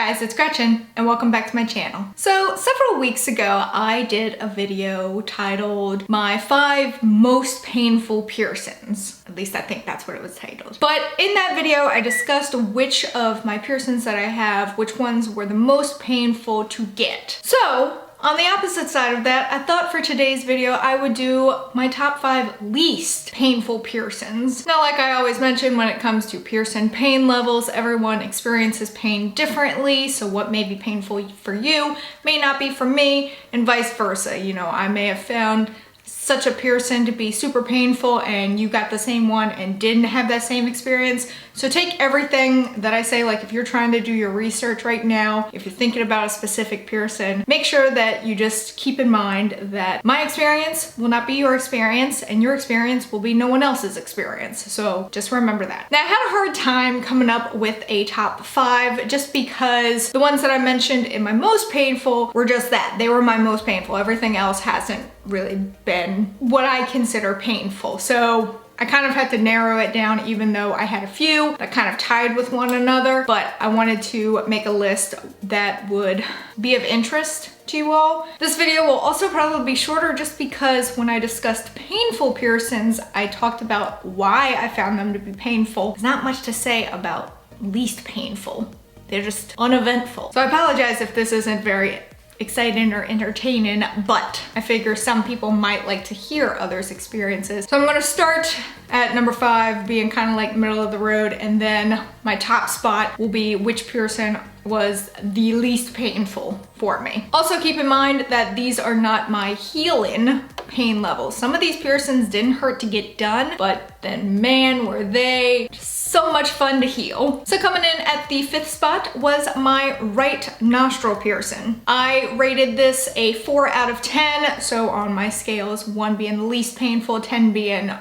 guys, it's Gretchen and welcome back to my channel. So several weeks ago, I did a video titled My 5 Most Painful Piercings. At least I think that's what it was titled. But in that video, I discussed which of my piercings that I have, which ones were the most painful to get. So on the opposite side of that, I thought for today's video, I would do my top 5 least painful piercings. Now, like I always mention, when it comes to piercing pain levels, everyone experiences pain differently. So what may be painful for you may not be for me, and vice versa. You know, I may have found such a piercing to be super painful and you got the same one and didn't have that same experience. So take everything that I say, like if you're trying to do your research right now, if you're thinking about a specific piercing, make sure that you just keep in mind that my experience will not be your experience and your experience will be no one else's experience. So just remember that. Now, I had a hard time coming up with a top 5 just because the ones that I mentioned in my most painful were just that. They were my most painful. Everything else hasn't really been what I consider painful. So I kind of had to narrow it down, even though I had a few that kind of tied with one another, but I wanted to make a list that would be of interest to you all. This video will also probably be shorter just because when I discussed painful piercings, I talked about why I found them to be painful. There's not much to say about least painful. They're just uneventful. So I apologize if this isn't very exciting or entertaining, but I figure some people might like to hear others' experiences. So I'm gonna start at number 5, being kind of like middle of the road, and then my top spot will be which piercing was the least painful for me. Also keep in mind that these are not my healing pain levels. Some of these piercings didn't hurt to get done, but then man, were they so much fun to heal. So coming in at the 5th spot was my right nostril piercing. I rated this a 4 out of 10. So on my scales, 1 being the least painful, 10 being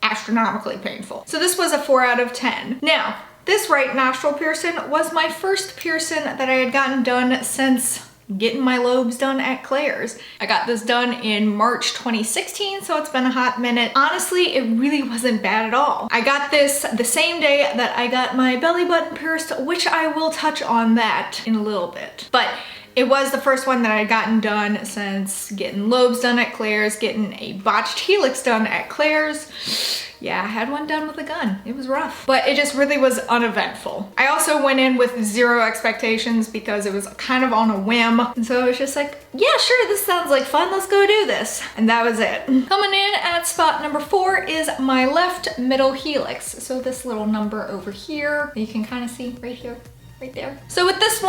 astronomically painful. So this was a 4 out of 10. Now, this right nostril piercing was my first piercing that I had gotten done since getting my lobes done at Claire's. I got this done in March 2016, so it's been a hot minute. Honestly, it really wasn't bad at all. I got this the same day that I got my belly button pierced, which I will touch on that in a little bit. But it was the first one that I had gotten done since getting lobes done at Claire's, getting a botched Helix done at Claire's. Yeah, I had one done with a gun. It was rough, but it just really was uneventful. I also went in with 0 expectations because it was kind of on a whim. And so I was just like, yeah, sure, this sounds like fun. Let's go do this. And that was it. Coming in at spot number 4 is my left middle helix. So this little number over here, you can kind of see right here, right there. So with this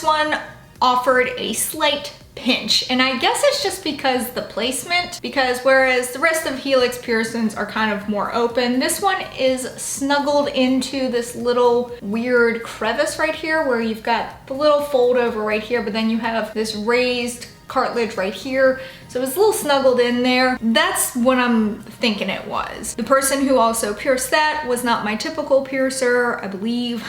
one offered a slight pinch, and I guess it's just because the placement, because whereas the rest of Helix piercings are kind of more open, this one is snuggled into this little weird crevice right here where you've got the little fold over right here, but then you have this raised cartilage right here. So it's a little snuggled in there. That's what I'm thinking it was. The person who also pierced that was not my typical piercer. I believe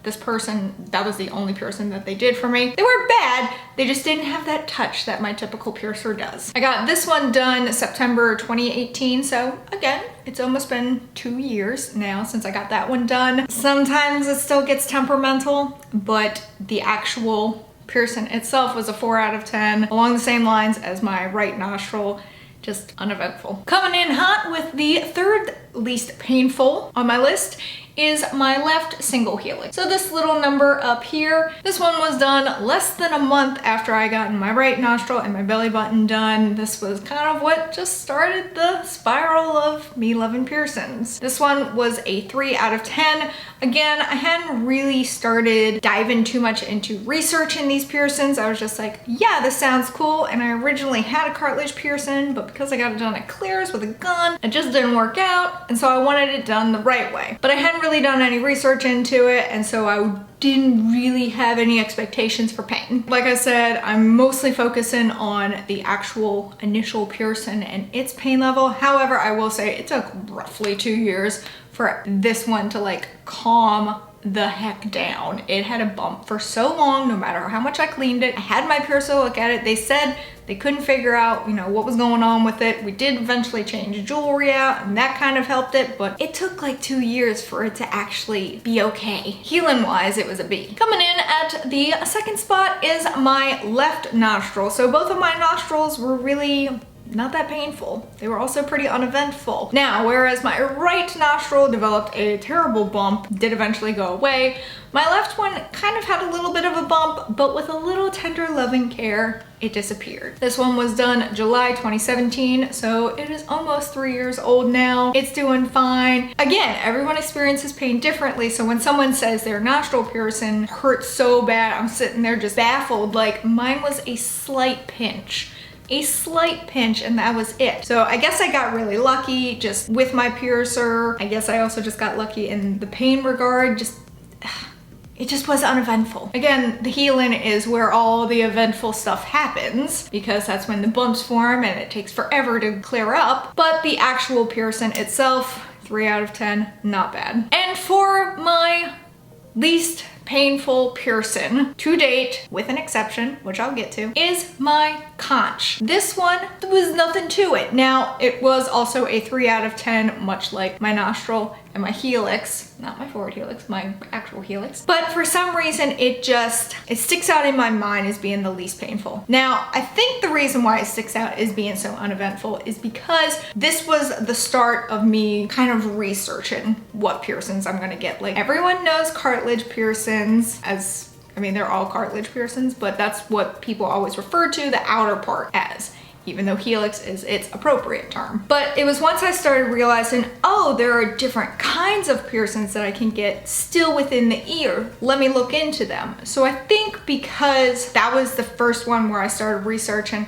this person, that was the only piercing that they did for me. They weren't bad, they just didn't have that touch that my typical piercer does. I got this one done September 2018, so again, it's almost been 2 years now since I got that one done. Sometimes it still gets temperamental, but the actual piercing itself was a 4 out of 10, along the same lines as my right nostril. Just uneventful. Coming in hot with the 3rd least painful on my list is my left single helix. So this little number up here, this one was done less than a month after I got my right nostril and my belly button done. This was kind of what just started the spiral of me loving piercings. This one was a 3 out of 10. Again, I hadn't really started diving too much into researching these piercings. I was just like, yeah, this sounds cool. And I originally had a cartilage piercing, but because I got it done at Claire's with a gun, it just didn't work out. And so I wanted it done the right way. But I hadn't really done any research into it, and so I didn't really have any expectations for pain. Like I said, I'm mostly focusing on the actual initial piercing and its pain level. However, I will say it took roughly 2 years for this one to like calm the heck down. It had a bump for so long, no matter how much I cleaned it. I had my piercer look at it. They said they couldn't figure out, you know, what was going on with it. We did eventually change jewelry out and that kind of helped it, but it took like 2 years for it to actually be okay. Healing wise, it was a B. Coming in at the second spot is my left nostril. So both of my nostrils were really not that painful. They were also pretty uneventful. Now, whereas my right nostril developed a terrible bump, did eventually go away, my left one kind of had a little bit of a bump, but with a little tender loving care, it disappeared. This one was done July 2017, so it is almost 3 years old now. It's doing fine. Again, everyone experiences pain differently, so when someone says their nostril piercing hurts so bad, I'm sitting there just baffled. Like, mine was a slight pinch. A slight pinch, and that was it. So I guess I got really lucky just with my piercer. I guess I also just got lucky in the pain regard. It just was uneventful. Again, the healing is where all the eventful stuff happens, because that's when the bumps form and it takes forever to clear up. But the actual piercing itself, 3 out of 10, not bad. And for my least painful piercing to date, with an exception, which I'll get to, is my conch. This one, there was nothing to it. Now, it was also a 3 out of 10, much like my nostril and my helix, not my forward helix, my actual helix. But for some reason, it sticks out in my mind as being the least painful. Now, I think the reason why it sticks out as being so uneventful is because this was the start of me kind of researching what piercings I'm gonna get. Like, everyone knows cartilage piercings as, I mean, they're all cartilage piercings, but that's what people always refer to the outer part as, even though helix is its appropriate term. But it was once I started realizing, oh, there are different kinds of piercings that I can get still within the ear. Let me look into them. So I think because that was the first one where I started researching,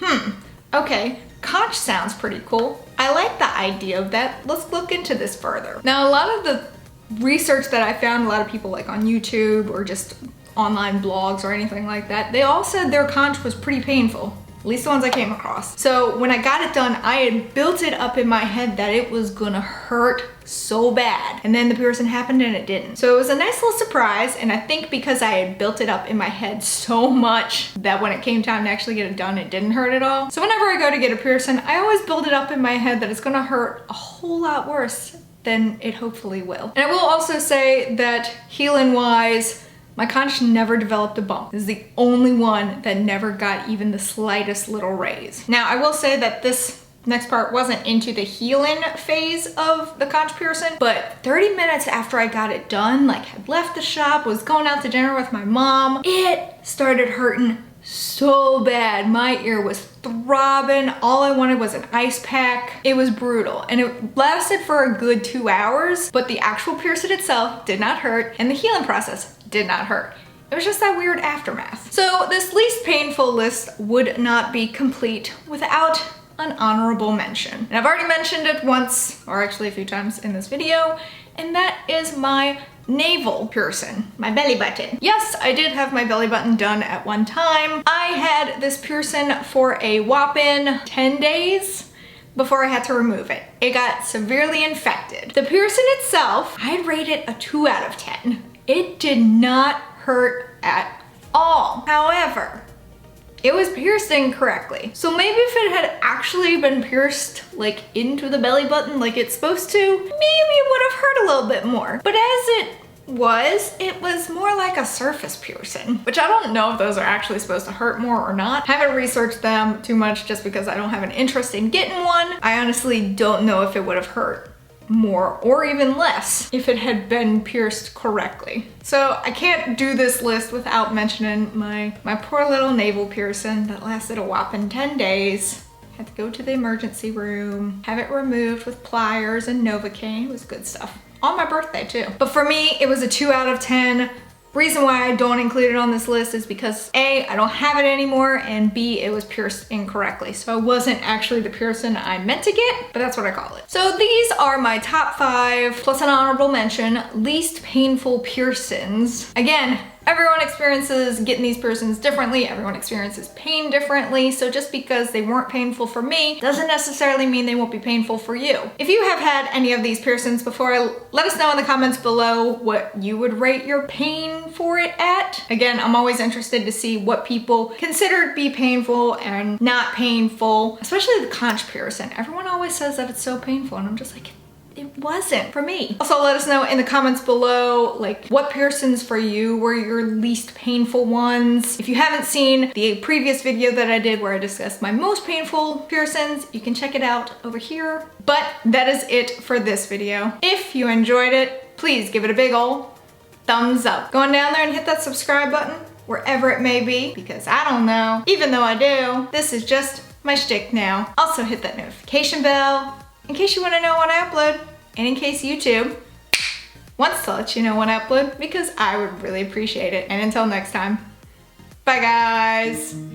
okay, conch sounds pretty cool. I like the idea of that. Let's look into this further. Now, a lot of the research that I found, a lot of people like on YouTube or just online blogs or anything like that, they all said their conch was pretty painful. At least the ones I came across. So when I got it done, I had built it up in my head that it was gonna hurt so bad. And then the piercing happened and it didn't. So it was a nice little surprise, and I think because I had built it up in my head so much that when it came time to actually get it done, it didn't hurt at all. So whenever I go to get a piercing, I always build it up in my head that it's gonna hurt a whole lot worse than it hopefully will. And I will also say that healing wise, my conch never developed a bump. This is the only one that never got even the slightest little raise. Now, I will say that this next part wasn't into the healing phase of the conch piercing, but 30 minutes after I got it done, like had left the shop, was going out to dinner with my mom, it started hurting so bad. My ear was throbbing. All I wanted was an ice pack. It was brutal, and it lasted for a good 2 hours, but the actual piercing itself did not hurt, and the healing process did not hurt. It was just that weird aftermath. So this least painful list would not be complete without an honorable mention. And I've already mentioned it once, or actually a few times in this video, and that is my navel piercing, my belly button. Yes, I did have my belly button done at one time. I had this piercing for a whopping 10 days before I had to remove it. It got severely infected. The piercing itself, I'd rate it a 2 out of 10. It did not hurt at all. However, it was pierced incorrectly. So maybe if it had actually been pierced like into the belly button like it's supposed to, maybe it would have hurt a little bit more. But as it was more like a surface piercing, which I don't know if those are actually supposed to hurt more or not. I haven't researched them too much just because I don't have an interest in getting one. I honestly don't know if it would have hurt more or even less if it had been pierced correctly. So I can't do this list without mentioning my poor little navel piercing that lasted a whopping 10 days. Had to go to the emergency room, have it removed with pliers and Novocaine. It was good stuff. On my birthday too. But for me, it was a 2 out of 10. Reason why I don't include it on this list is because A, I don't have it anymore, and B, it was pierced incorrectly. So it wasn't actually the piercing I meant to get, but that's what I call it. So these are my top 5, plus an honorable mention, least painful piercings. Again, Everyone experiences getting these piercings differently. Everyone experiences pain differently. So just because they weren't painful for me doesn't necessarily mean they won't be painful for you. If you have had any of these piercings before, let us know in the comments below what you would rate your pain for it at. Again, I'm always interested to see what people consider to be painful and not painful, especially the conch piercing. Everyone always says that it's so painful, and I'm just like, it wasn't for me. Also, let us know in the comments below, like, what piercings for you were your least painful ones. If you haven't seen the previous video that I did where I discussed my most painful piercings, you can check it out over here. But that is it for this video. If you enjoyed it, please give it a big ol' thumbs up. Go on down there and hit that subscribe button, wherever it may be, because I don't know. Even though I do, this is just my shtick now. Also hit that notification bell, in case you want to know when I upload, and in case YouTube wants to let you know when I upload, because I would really appreciate it. And until next time, bye guys.